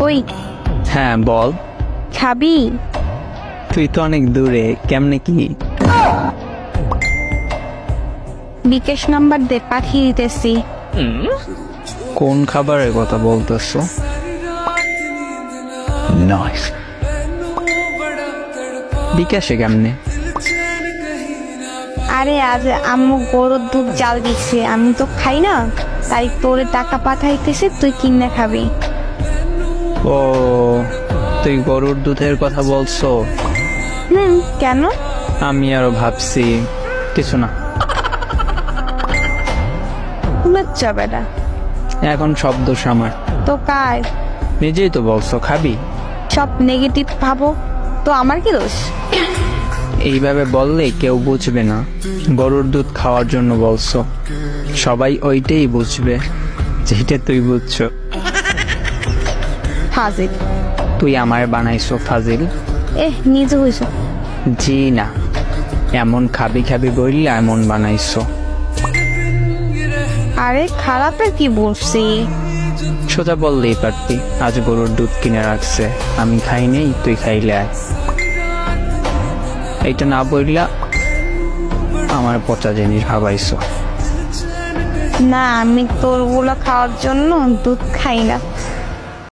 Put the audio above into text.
ওই হ্যাঁ বল। খাবি? তুই তো অনেক দূরে, কেমনে কি? বিকাশ নাম্বার দে, পাঠিয়ে দিতেছি। কোন খাবারের কথা বলতেছো? নাইস। বিকাশে কেমনে? আরে আজ আম্মু গরুর দুধ জাল দিচ্ছে, আমি তো খাই না, তাই তোরে টাকা পাঠাইতেছে, তুই কিনে খাবি। ও, তুই গরুর দুধের কথা বলছো? কেন? আমি আরো ভাবছি কিছু না। লজ্জা বেটা। এখন সব দোষ আমার। তো কার? নিজেই তো বলছো খাবি। সব নেগেটিভ ভাবো তো আমার কি দোষ? এইভাবে বললে কেউ বুঝবে না গরুর দুধ খাওয়ার জন্য বলছো। সবাই ওইটাই বুঝবে যেটা তুই বুঝছো। ফাজিল। তুই আমায় বানাইছো ফাজিল? নিজে হইছ। জি না, এমন খাবি খাবি বললে এমন বানাইছো। আরে খারাপের কি বলছি? সোজা বললেই পারতি আজ গরুর দুধ কিনে রাখছে, আমি খাই নেই, তুই খাইলে আয়। এইটা না বললা আমার পচা জিনিস ভাবাইছো। না, আমি তোর গুলো খাওয়ার জন্য দুধ খাই না।